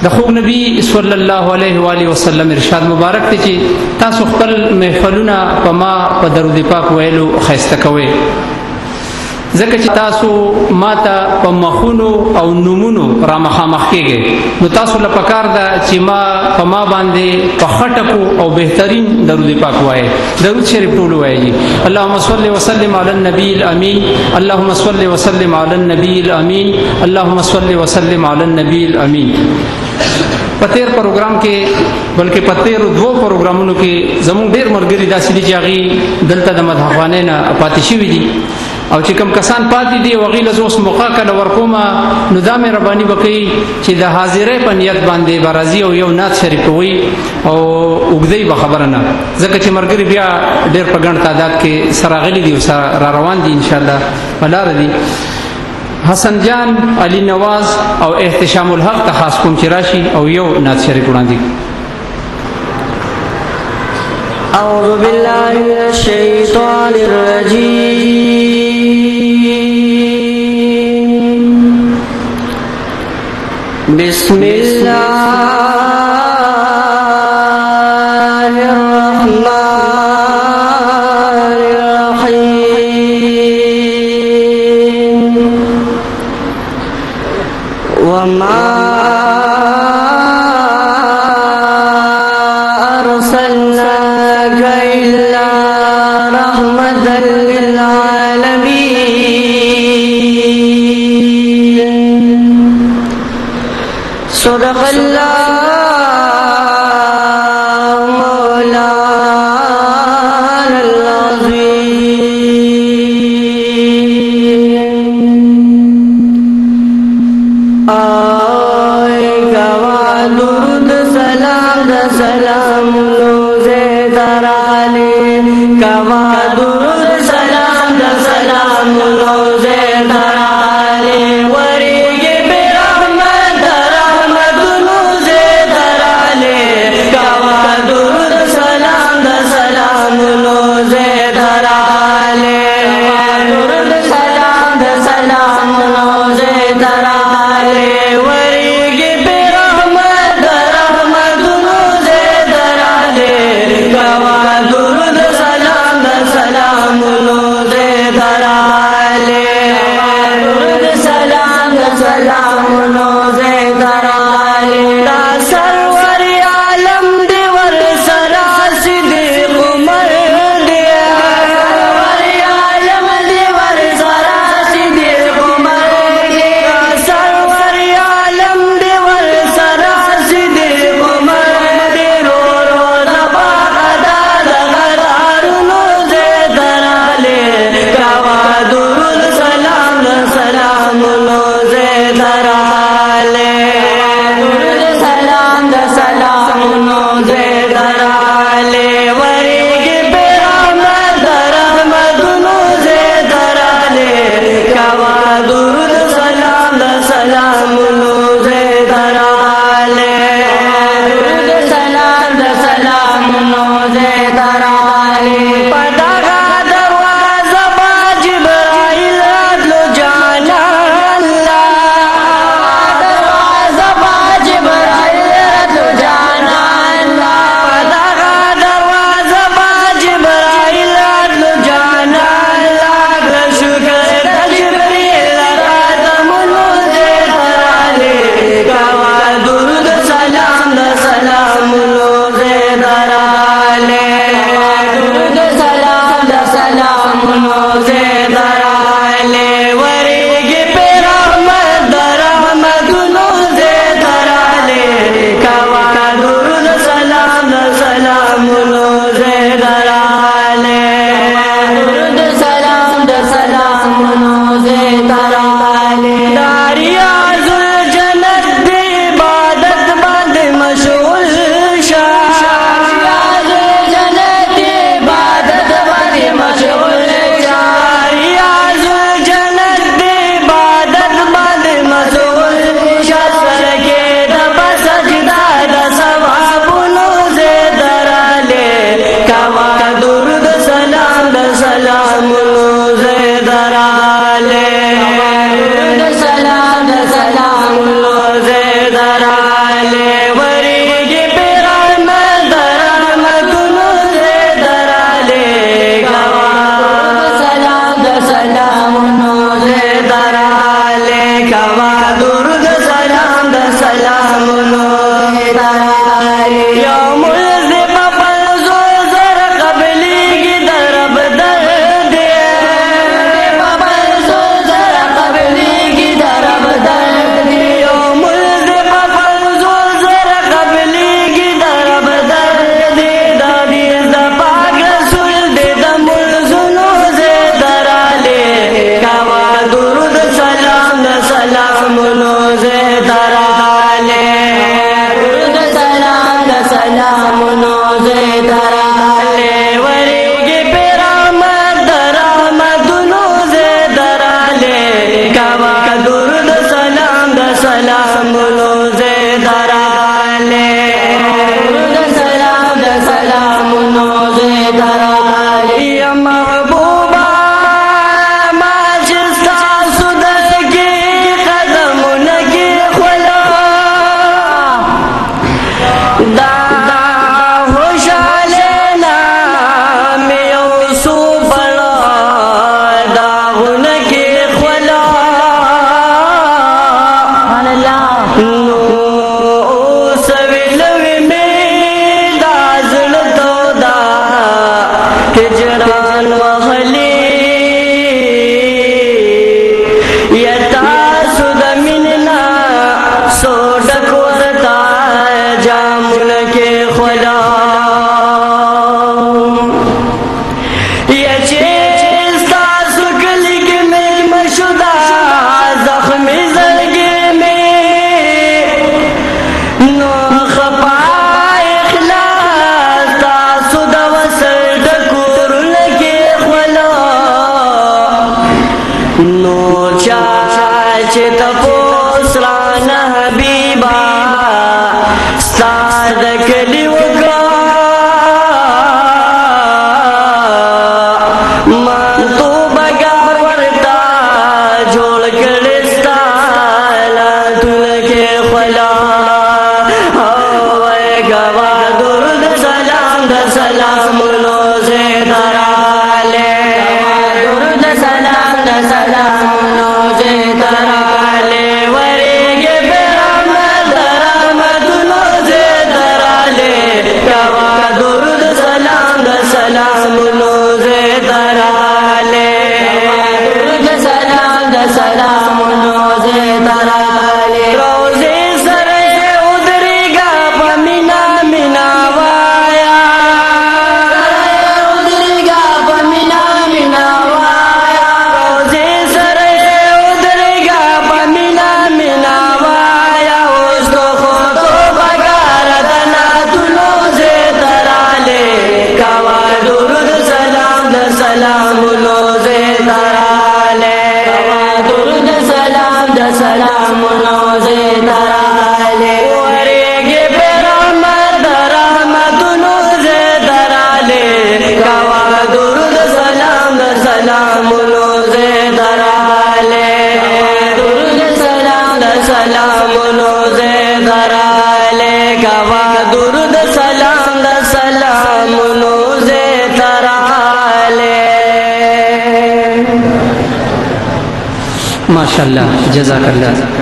د خوږ نبی صلی الله علیه و آله وسلم ارشاد مبارک دی چې تاسو خپل محفلونه په ما په درود پاک ویلو ښایسته کوئ، ځکه چې تاسو ماته په مخونو او نومونو را مخامخ کېږئ، نو تاسو له پکار ده چې په ما باندې په خټکو او بهترین درود پاک وایي. درود شریف ټول وایي. اللهم صل وسلم علی النبی الامین، اللهم صل وسلم علی النبی الامین، اللهم صل وسلم علی النبی الامین. په تیر پروګرام کې بلکې په تیرو دوو پروګرامونو کې زموږ ډېر ملګري داسې دي چې هغوی دلته د مدحخوانۍ نه پاتې شوي دي، او چې کوم کسان پاتې دي هغوی له زه اوس موقع کله ورکومه نو دا مهرباني به کوي چې د حاضرۍ په نیت باندې به راځي او یو نعت شریف ووایي او اوږدوي به خبره نه، ځکه چې ملګري بیا ډېر په ګڼ تعداد کې سره راغلي دي او سره را روان دي انشاءالله په لاره دي. حسن جان، علی نواز او احتشام الحق ته خاص کوم چې راشي او یو نعت شریف وړاندې. اعوذ باللہ من الشیطان الرجیم، بسم اللہ الرحمن الرحیم، وما صدق اللہ مولانا العظیم. آئے گواہ درود سلام سلام روزے درانے، گواہ درود سلام سلام روزے درانے، وری दराले वरीगी पिराम दराम दुनु से दराले गवा सलाम सलाम नोजे दराले गवा दुर्ग सलाम सलाम नोजे दराले यौमुल ज़िबा पर ज़ोर क़बली की दरब दर्द पर ज़ोर क़बली की दरब दर्द यौमुल ज़िबा पर ज़ोर क़बली की दरब दर्द दादी ज़पाक रसूल दे दमुल जुनू से दराले गवा दुरूद सलाम सलाम नोजे दराले दुरूद सलाम सलाम नोजे दराले वरीगी पिराम दराम दुनू से दराले गवा दुरूद सलाम सलाम नोजे दराले दुरूद सलाम सलाम नोजे दराले या महबूबा माजिस्ता सुदर की कदम लगी खुला दा होशाले नाम यौसू बड़ा दागुन की खुला नो सविलवी में दाजल तो दा हिजरान वहली यता सुदमिनना सोडक वरता जामुन के खुला ये चेस्ता सुकली के में मशुदा जख्मी जरगे में नो खपा इखलास ता सुदा वसर डकुर लगे खुला नो चाचे तपोसरान हबीबा साद कली वका मान तो बगा वरता जोड़ कलिस्ता तुल के खुला गवा दुरूद सलाम सलाम नोजे दराले दुरूद सलाम सलाम नोजे दराले वरीगे पिराम दराम दुनु से दराले गवा दुरूद सलाम सलाम नोजे दराले दुरूद सलाम सलाम नोजे दराले रोजे सरे उदरेगा पमीना मिना वाया उदरेगा पमीना मिना वाया रोजे सरे उदरेगा पमीना मिना वाया उसको तो बगार दना दुनो से दराले गवा दुरूद सलाम सलाम नोजे दराले गवा दुरूद सलाम सलाम नोजे दराले वरीगे पिराम दराम दुनू से दराले गवा दुरूद सलाम सलाम नोजे दराले दुरूद सलाम सलाम नोजे दराले गवा दुरूद सलाम सलाम नोजे दराले माशाअल्लाह जज़ाकल्लाह।